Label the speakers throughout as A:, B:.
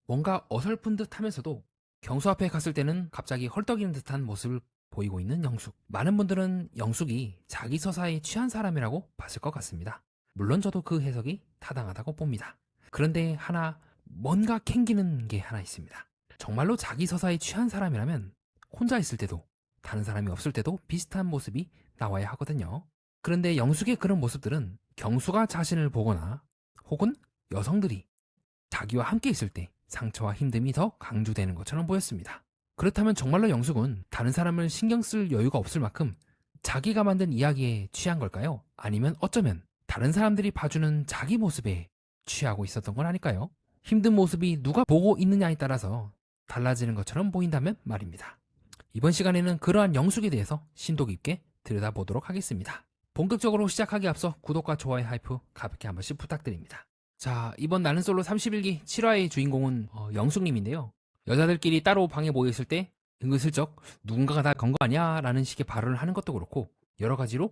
A: 뭔가 어설픈 듯 하면서도 경수 앞에 갔을 때는 갑자기 헐떡이는 듯한 모습을 보이고 있는 영숙. 많은 분들은 영숙이 자기 서사에 취한 사람이라고 봤을 것 같습니다. 물론 저도 그 해석이 타당하다고 봅니다. 그런데 하나 뭔가 캥기는 게 하나 있습니다. 정말로 자기 서사에 취한 사람이라면 혼자 있을 때도 다른 사람이 없을 때도 비슷한 모습이 나와야 하거든요. 그런데 영숙의 그런 모습들은 경수가 자신을 보거나 혹은 여성들이 자기와 함께 있을 때 상처와 힘듦이 더 강조되는 것처럼 보였습니다. 그렇다면 정말로 영숙은 다른 사람을 신경 쓸 여유가 없을 만큼 자기가 만든 이야기에 취한 걸까요? 아니면 어쩌면 다른 사람들이 봐주는 자기 모습에 취하고 있었던 건 아닐까요? 힘든 모습이 누가 보고 있느냐에 따라서 달라지는 것처럼 보인다면 말입니다. 이번 시간에는 그러한 영숙에 대해서 심도 깊게 들여다보도록 하겠습니다. 본격적으로 시작하기 앞서 구독과 좋아요 하이프 가볍게 한 번씩 부탁드립니다. 자, 이번 나는 솔로 31기 7화의 주인공은 영숙님인데요. 여자들끼리 따로 방에 모여있을 때 은근슬쩍 누군가가 나 건 거 아니야? 라는 식의 발언을 하는 것도 그렇고 여러 가지로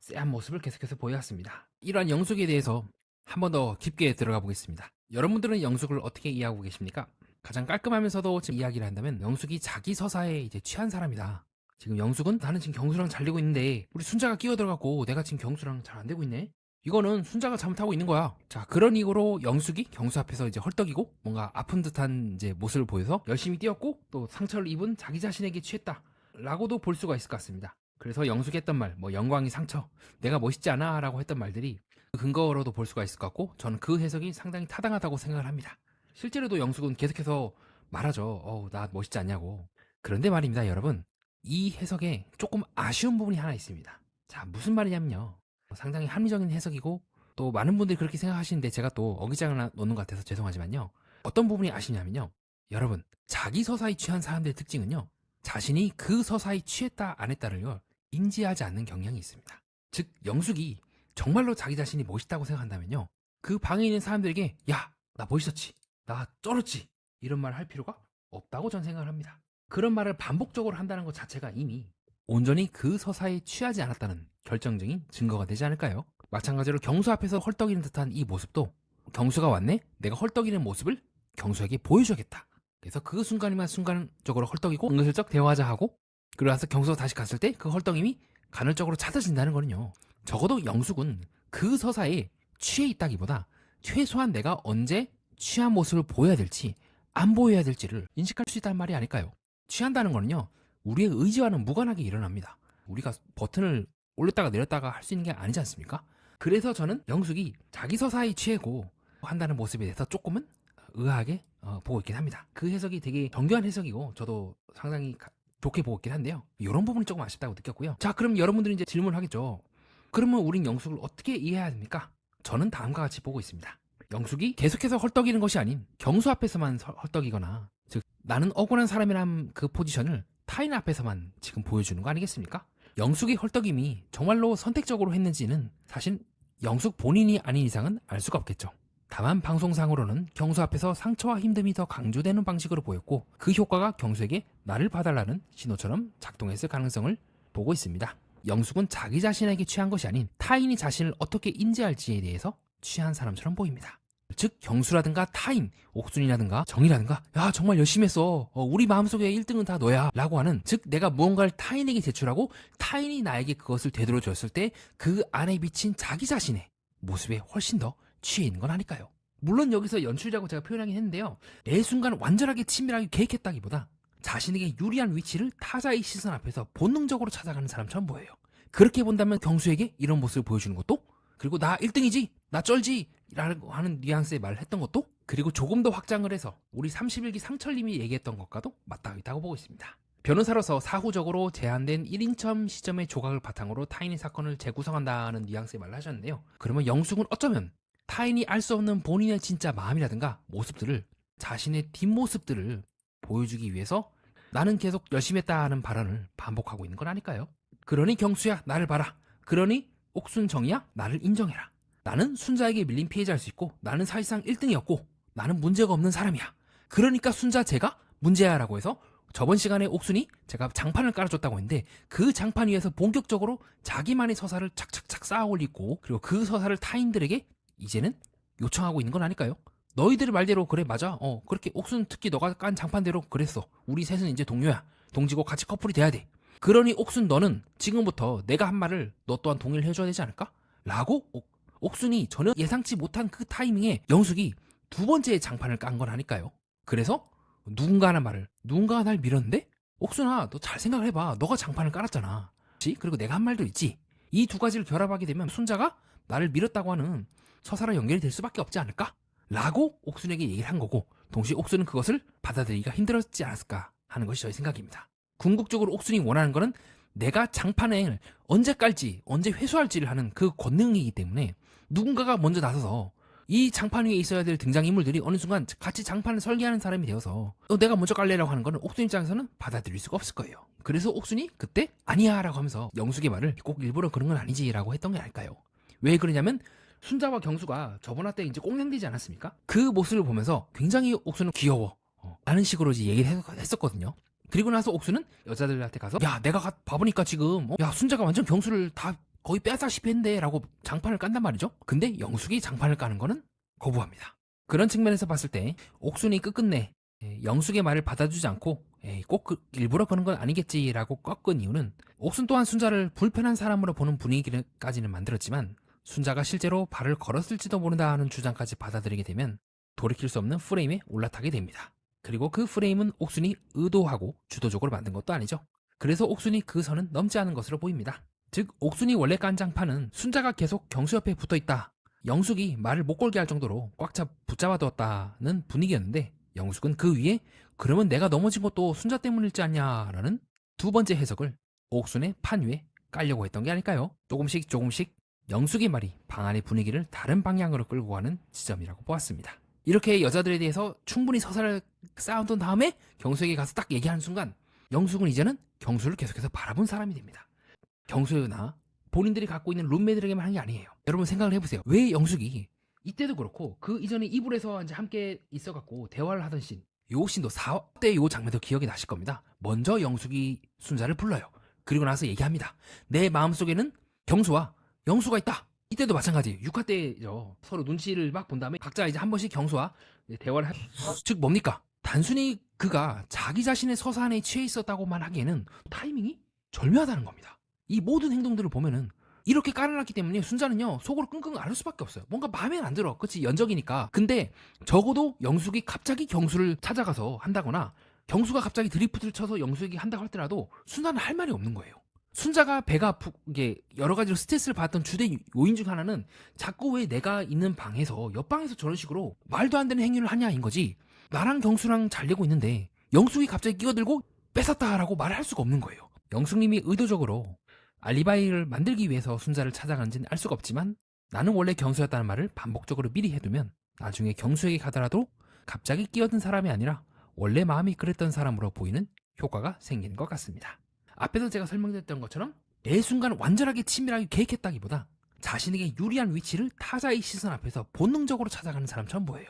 A: 쎄한 모습을 계속해서 보여왔습니다. 이러한 영숙에 대해서 한 번 더 깊게 들어가 보겠습니다. 여러분들은 영숙을 어떻게 이해하고 계십니까? 가장 깔끔하면서도 지금 이야기를 한다면 영숙이 자기 서사에 이제 취한 사람이다. 지금 영숙은 나는 지금 경수랑 잘 되고 있는데 우리 순자가 끼어들어갖고 내가 지금 경수랑 잘 안 되고 있네? 이거는 순자가 잘못하고 있는 거야. 자, 그런 이유로 영숙이 경수 앞에서 이제 헐떡이고 뭔가 아픈 듯한 이제 모습을 보여서 열심히 뛰었고 또 상처를 입은 자기 자신에게 취했다. 라고도 볼 수가 있을 것 같습니다. 그래서 영숙이 했던 말, 뭐 영광이 상처, 내가 멋있지 않아 라고 했던 말들이 그 근거로도 볼 수가 있을 것 같고 저는 그 해석이 상당히 타당하다고 생각을 합니다. 실제로도 영숙은 계속해서 말하죠. 나 멋있지 않냐고. 그런데 말입니다, 여러분. 이 해석에 조금 아쉬운 부분이 하나 있습니다. 자, 무슨 말이냐면요. 상당히 합리적인 해석이고 또 많은 분들이 그렇게 생각하시는데 제가 또 어기장을 놓는 것 같아서 죄송하지만요. 어떤 부분이 아쉽냐면요. 여러분, 자기 서사에 취한 사람들의 특징은요. 자신이 그 서사에 취했다 안 했다를 인지하지 않는 경향이 있습니다. 즉, 영숙이 정말로 자기 자신이 멋있다고 생각한다면요. 그 방에 있는 사람들에게 야, 나 멋있었지. 나 쩔었지. 이런 말 할 필요가 없다고 전 생각을 합니다. 그런 말을 반복적으로 한다는 것 자체가 이미 온전히 그 서사에 취하지 않았다는 결정적인 증거가 되지 않을까요? 마찬가지로 경수 앞에서 헐떡이는 듯한 이 모습도 경수가 왔네? 내가 헐떡이는 모습을 경수에게 보여줘야겠다. 그래서 그 순간이면 순간적으로 헐떡이고 은근슬쩍 대화하자 하고 그러고 나서 경수가 다시 갔을 때 그 헐떡임이 간헐적으로 찾아진다는 거는요. 적어도 영숙은 그 서사에 취해 있다기보다 최소한 내가 언제 취한 모습을 보여야 될지 안 보여야 될지를 인식할 수 있다는 말이 아닐까요? 취한다는 거는요. 우리의 의지와는 무관하게 일어납니다. 우리가 버튼을 올렸다가 내렸다가 할 수 있는 게 아니지 않습니까? 그래서 저는 영숙이 자기 서사에 취하고 한다는 모습에 대해서 조금은 의아하게 보고 있긴 합니다. 그 해석이 되게 정교한 해석이고 저도 상당히 좋게 보고 있긴 한데요. 이런 부분이 조금 아쉽다고 느꼈고요. 자, 그럼 여러분들이 이제 질문을 하겠죠. 그러면 우린 영숙을 어떻게 이해해야 됩니까? 저는 다음과 같이 보고 있습니다. 영숙이 계속해서 헐떡이는 것이 아닌 경수 앞에서만 헐떡이거나 즉 나는 억울한 사람이란 그 포지션을 타인 앞에서만 지금 보여주는 거 아니겠습니까? 영숙의 헐떡임이 정말로 선택적으로 했는지는 사실 영숙 본인이 아닌 이상은 알 수가 없겠죠. 다만 방송상으로는 경수 앞에서 상처와 힘듦이 더 강조되는 방식으로 보였고 그 효과가 경수에게 나를 봐달라는 신호처럼 작동했을 가능성을 보고 있습니다. 영숙은 자기 자신에게 취한 것이 아닌 타인이 자신을 어떻게 인지할지에 대해서 취한 사람처럼 보입니다. 즉 경수라든가 타인, 옥순이라든가 정이라든가 야 정말 열심히 했어. 우리 마음속에 1등은 다 너야 라고 하는 즉 내가 무언가를 타인에게 제출하고 타인이 나에게 그것을 되돌려 줬을 때 그 안에 비친 자기 자신의 모습에 훨씬 더 취해 있는 건 아닐까요? 물론 여기서 연출이라고 제가 표현하긴 했는데요. 매 순간 완전하게 치밀하게 계획했다기보다 자신에게 유리한 위치를 타자의 시선 앞에서 본능적으로 찾아가는 사람처럼 보여요. 그렇게 본다면 경수에게 이런 모습을 보여주는 것도 그리고 나 1등이지 나 쩔지 라고 하는 뉘앙스의 말을 했던 것도 그리고 조금 더 확장을 해서 우리 31기 상철님이 얘기했던 것과도 맞닿아 있다고 보고 있습니다. 변호사로서 사후적으로 제한된 1인称시점의 조각을 바탕으로 타인의 사건을 재구성한다는 뉘앙스의 말을 하셨는데요. 그러면 영숙은 어쩌면 타인이 알 수 없는 본인의 진짜 마음이라든가 모습들을 자신의 뒷모습들을 보여주기 위해서 나는 계속 열심히 했다는 발언을 반복하고 있는 건 아닐까요? 그러니 경수야 나를 봐라. 그러니 옥순정이야 나를 인정해라. 나는 순자에게 밀린 피해자일 수 있고 나는 사실상 1등이었고 나는 문제가 없는 사람이야. 그러니까 순자 제가 문제야 라고 해서 저번 시간에 옥순이 제가 장판을 깔아줬다고 했는데 그 장판 위에서 본격적으로 자기만의 서사를 착착착 쌓아 올리고 그리고 그 서사를 타인들에게 이제는 요청하고 있는 건 아닐까요? 너희들 말대로 그래 맞아. 그렇게 옥순 특히 너가 깐 장판대로 그랬어. 우리 셋은 이제 동료야. 동지고 같이 커플이 돼야 돼. 그러니 옥순 너는 지금부터 내가 한 말을 너 또한 동의를 해줘야 되지 않을까? 라고 옥순이 전혀 예상치 못한 그 타이밍에 영숙이 두 번째 장판을 깐 거라니까요. 그래서 누군가가 날 밀었는데? 옥순아 너 잘 생각을 해봐. 너가 장판을 깔았잖아. 그리고 내가 한 말도 있지. 이 두 가지를 결합하게 되면 순자가 나를 밀었다고 하는 서사로 연결이 될 수밖에 없지 않을까? 라고 옥순에게 얘기를 한 거고, 동시에 옥순은 그것을 받아들이기가 힘들었지 않았을까 하는 것이 저의 생각입니다. 궁극적으로 옥순이 원하는 거는 내가 장판을 언제 깔지 언제 회수할지를 하는 그 권능이기 때문에 누군가가 먼저 나서서 이 장판 위에 있어야 될 등장인물들이 어느 순간 같이 장판을 설계하는 사람이 되어서 내가 먼저 깔래라고 하는 거는 옥순 입장에서는 받아들일 수가 없을 거예요. 그래서 옥순이 그때 아니야 라고 하면서 영숙의 말을 꼭 일부러 그런 건 아니지 라고 했던 게 아닐까요? 왜 그러냐면 순자와 경수가 저번 화 때 이제 꽁냥되지 않았습니까? 그 모습을 보면서 굉장히 옥수는 귀여워 라는 식으로 이제 얘기를 했었거든요. 그리고 나서 옥수는 여자들한테 가서 야 내가 봐보니까 지금 야 순자가 완전 경수를 다 거의 빼앗다시피 했는데 라고 장판을 깐단 말이죠. 근데 영숙이 장판을 까는 거는 거부합니다. 그런 측면에서 봤을 때 옥순이 끝끝내 영숙의 말을 받아주지 않고 꼭 일부러 그런 건 아니겠지라고 꺾은 이유는 옥순 또한 순자를 불편한 사람으로 보는 분위기까지는 만들었지만 순자가 실제로 발을 걸었을지도 모른다 하는 주장까지 받아들이게 되면 돌이킬 수 없는 프레임에 올라타게 됩니다. 그리고 그 프레임은 옥순이 의도하고 주도적으로 만든 것도 아니죠. 그래서 옥순이 그 선은 넘지 않은 것으로 보입니다. 즉 옥순이 원래 깐 장판은 순자가 계속 경수 옆에 붙어있다, 영숙이 말을 못 걸게 할 정도로 꽉 붙잡아두었다는 분위기였는데 영숙은 그 위에 그러면 내가 넘어진 것도 순자 때문일지 않냐라는 두 번째 해석을 옥순의 판 위에 깔려고 했던 게 아닐까요? 조금씩 영숙의 말이 방 안의 분위기를 다른 방향으로 끌고 가는 지점이라고 보았습니다. 이렇게 여자들에 대해서 충분히 서사를 쌓아둔 다음에 경수에게 가서 딱 얘기하는 순간 영숙은 이제는 경수를 계속해서 바라본 사람이 됩니다. 경수나 본인들이 갖고 있는 룸메들에게만 하는 게 아니에요. 여러분 생각을 해보세요. 왜 영숙이 이때도 그렇고 그 이전에 이불에서 이제 함께 있어갖고 대화를 하던 씬, 요 씬도 4화 때 요 장면도 기억이 나실 겁니다. 먼저 영숙이 순자를 불러요. 그리고 나서 얘기합니다. 내 마음속에는 경수와 영수가 있다. 이때도 마찬가지. 6화 때죠. 서로 눈치를 막 본 다음에 각자 이제 한 번씩 경수와 대화를 즉 뭡니까? 단순히 그가 자기 자신의 서사안에 취해 있었다고만 하기에는 타이밍이 절묘하다는 겁니다. 이 모든 행동들을 보면은 이렇게 깔아놨기 때문에 순자는요 속으로 끙끙 앓을 수밖에 없어요. 뭔가 마음에 안 들어. 그치? 연적이니까. 근데 적어도 영숙이 갑자기 경수를 찾아가서 한다거나 경수가 갑자기 드리프트를 쳐서 영숙에게 한다고 할때라도 순자는 할 말이 없는 거예요. 순자가 배가 아프게 여러 가지로 스트레스를 받았던 주된 요인 중 하나는 자꾸 왜 내가 있는 방에서 옆방에서 저런 식으로 말도 안 되는 행위를 하냐인 거지, 나랑 경수랑 잘 되고 있는데 영숙이 갑자기 끼어들고 뺏었다라고 말을 할 수가 없는 거예요. 영숙님이 의도적으로 알리바이를 만들기 위해서 순자를 찾아간지는 알 수가 없지만 나는 원래 경수였다는 말을 반복적으로 미리 해두면 나중에 경수에게 가더라도 갑자기 끼어든 사람이 아니라 원래 마음이 그랬던 사람으로 보이는 효과가 생기는 것 같습니다. 앞에서 제가 설명드렸던 것처럼 매 순간 완전하게 치밀하게 계획했다기보다 자신에게 유리한 위치를 타자의 시선 앞에서 본능적으로 찾아가는 사람처럼 보여요.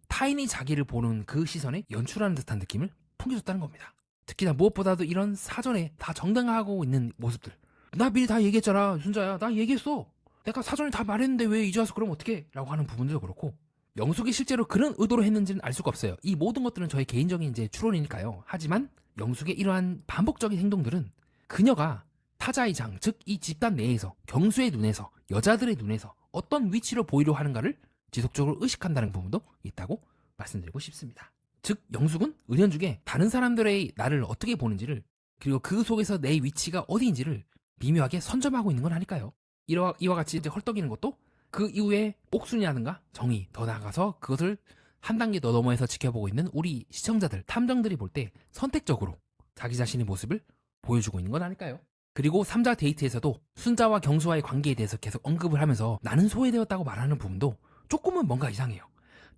A: 타인이 자기를 보는 그 시선에 연출하는 듯한 느낌을 풍겨줬다는 겁니다. 특히나 무엇보다도 이런 사전에 다 정당화하고 있는 모습들. 나 미리 다 얘기했잖아 순자야. 나 얘기했어. 내가 사전에 다 말했는데 왜 이제 와서 그러면 어떡해? 라고 하는 부분도 그렇고, 영숙이 실제로 그런 의도로 했는지는 알 수가 없어요. 이 모든 것들은 저의 개인적인 이제 추론이니까요. 하지만 영숙의 이러한 반복적인 행동들은 그녀가 타자의 장, 즉 이 집단 내에서 경수의 눈에서 여자들의 눈에서 어떤 위치로 보이려 하는가를 지속적으로 의식한다는 부분도 있다고 말씀드리고 싶습니다. 즉 영숙은 은연중에 다른 사람들의 나를 어떻게 보는지를, 그리고 그 속에서 내 위치가 어디인지를 미묘하게 선점하고 있는 건 아닐까요? 이와 같이 이제 헐떡이는 것도 그 이후에 옥순이라든가 정의, 더 나아가서 그것을 한 단계 더 넘어해서 지켜보고 있는 우리 시청자들, 탐정들이 볼 때 선택적으로 자기 자신의 모습을 보여주고 있는 건 아닐까요? 그리고 3자 데이트에서도 순자와 경수와의 관계에 대해서 계속 언급을 하면서 나는 소외되었다고 말하는 부분도 조금은 뭔가 이상해요.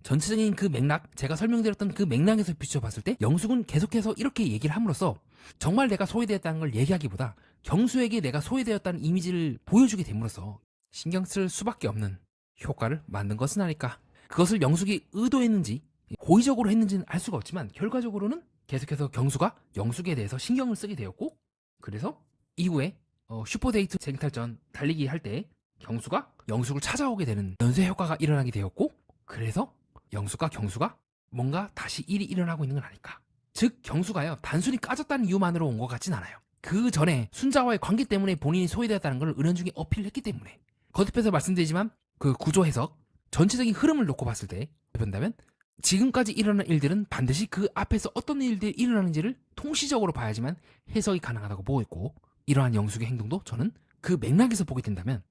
A: 전체적인 그 맥락, 제가 설명드렸던 그 맥락에서 비춰봤을 때 영숙은 계속해서 이렇게 얘기를 함으로써 정말 내가 소외되었다는 걸 얘기하기보다 경수에게 내가 소외되었다는 이미지를 보여주게 됨으로써 신경 쓸 수밖에 없는 효과를 만든 것은 아닐까. 그것을 영숙이 의도했는지 고의적으로 했는지는 알 수가 없지만 결과적으로는 계속해서 경수가 영숙에 대해서 신경을 쓰게 되었고, 그래서 이후에 슈퍼데이트 쟁탈전 달리기 할 때 경수가 영숙을 찾아오게 되는 연쇄 효과가 일어나게 되었고, 그래서 영수가 경수가 뭔가 다시 일이 일어나고 있는 건 아닐까. 즉 경수가요 단순히 까졌다는 이유만으로 온 것 같진 않아요. 그 전에 순자와의 관계 때문에 본인이 소외되었다는 걸 은연중에 어필을 했기 때문에. 거듭해서 말씀드리지만 그 구조 해석 전체적인 흐름을 놓고 봤을 때 본다면 지금까지 일어난 일들은 반드시 그 앞에서 어떤 일들이 일어나는지를 통시적으로 봐야지만 해석이 가능하다고 보고 있고, 이러한 영숙의 행동도 저는 그 맥락에서 보게 된다면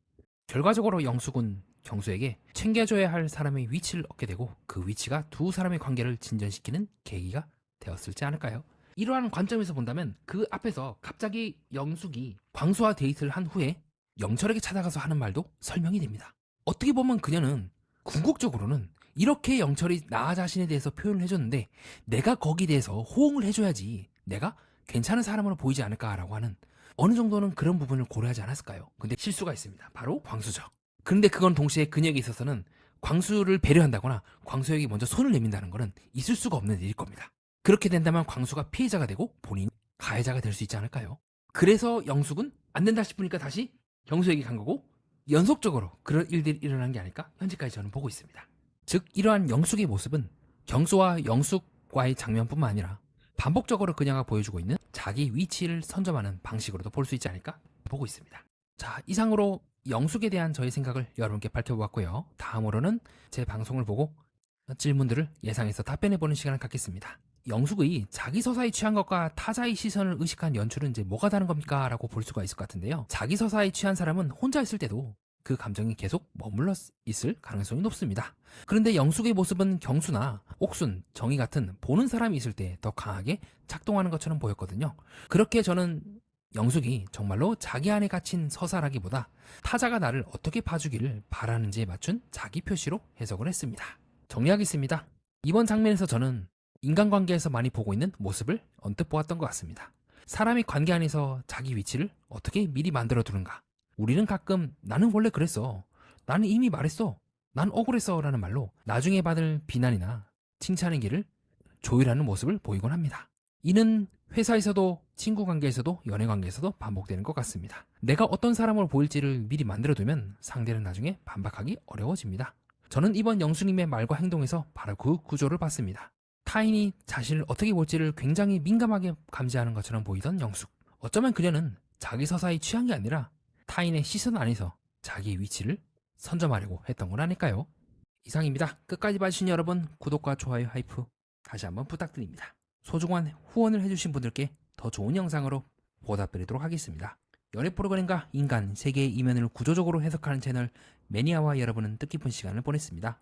A: 결과적으로 영숙은 경수에게 챙겨줘야 할 사람의 위치를 얻게 되고 그 위치가 두 사람의 관계를 진전시키는 계기가 되었을지 않을까요? 이러한 관점에서 본다면 그 앞에서 갑자기 영숙이 광수와 데이트를 한 후에 영철에게 찾아가서 하는 말도 설명이 됩니다. 어떻게 보면 그녀는 궁극적으로는 이렇게 영철이 나 자신에 대해서 표현을 해줬는데 내가 거기에 대해서 호응을 해줘야지 내가 괜찮은 사람으로 보이지 않을까라고 하는 어느 정도는 그런 부분을 고려하지 않았을까요? 근데 실수가 있습니다. 바로 광수죠. 그런데 그건 동시에 그녀에게 있어서는 광수를 배려한다거나 광수에게 먼저 손을 내민다는 것은 있을 수가 없는 일일 겁니다. 그렇게 된다면 광수가 피해자가 되고 본인이 가해자가 될 수 있지 않을까요? 그래서 영숙은 안 된다 싶으니까 다시 경수에게 간 거고 연속적으로 그런 일들이 일어난 게 아닐까 현재까지 저는 보고 있습니다. 즉 이러한 영숙의 모습은 경수와 영숙과의 장면뿐만 아니라 반복적으로 그녀가 보여주고 있는 자기 위치를 선점하는 방식으로도 볼 수 있지 않을까 보고 있습니다. 자, 이상으로 영숙에 대한 저의 생각을 여러분께 밝혀보았고요. 다음으로는 제 방송을 보고 질문들을 예상해서 답변해보는 시간을 갖겠습니다. 영숙의 자기 서사에 취한 것과 타자의 시선을 의식한 연출은 이제 뭐가 다른 겁니까? 라고 볼 수가 있을 것 같은데요. 자기 서사에 취한 사람은 혼자 있을 때도 그 감정이 계속 머물러 있을 가능성이 높습니다. 그런데 영숙의 모습은 경수나 옥순, 정희 같은 보는 사람이 있을 때 더 강하게 작동하는 것처럼 보였거든요. 그렇게 저는 영숙이 정말로 자기 안에 갇힌 서사라기보다 타자가 나를 어떻게 봐주기를 바라는지에 맞춘 자기 표시로 해석을 했습니다. 정리하겠습니다. 이번 장면에서 저는 인간관계에서 많이 보고 있는 모습을 언뜻 보았던 것 같습니다. 사람이 관계 안에서 자기 위치를 어떻게 미리 만들어 두는가. 우리는 가끔 나는 원래 그랬어, 나는 이미 말했어, 난 억울했어 라는 말로 나중에 받을 비난이나 칭찬의 길을 조율하는 모습을 보이곤 합니다. 이는 회사에서도 친구 관계에서도 연애 관계에서도 반복되는 것 같습니다. 내가 어떤 사람으로 보일지를 미리 만들어두면 상대는 나중에 반박하기 어려워집니다. 저는 이번 영수님의 말과 행동에서 바로 그 구조를 봤습니다. 타인이 자신을 어떻게 볼지를 굉장히 민감하게 감지하는 것처럼 보이던 영숙. 어쩌면 그녀는 자기 서사에 취한 게 아니라 타인의 시선 안에서 자기의 위치를 선점하려고 했던 건 아닐까요? 이상입니다. 끝까지 봐주신 여러분, 구독과 좋아요, 하이프 다시 한번 부탁드립니다. 소중한 후원을 해주신 분들께 더 좋은 영상으로 보답드리도록 하겠습니다. 연애 프로그램과 인간, 세계의 이면을 구조적으로 해석하는 채널 매니아와 여러분은 뜻깊은 시간을 보냈습니다.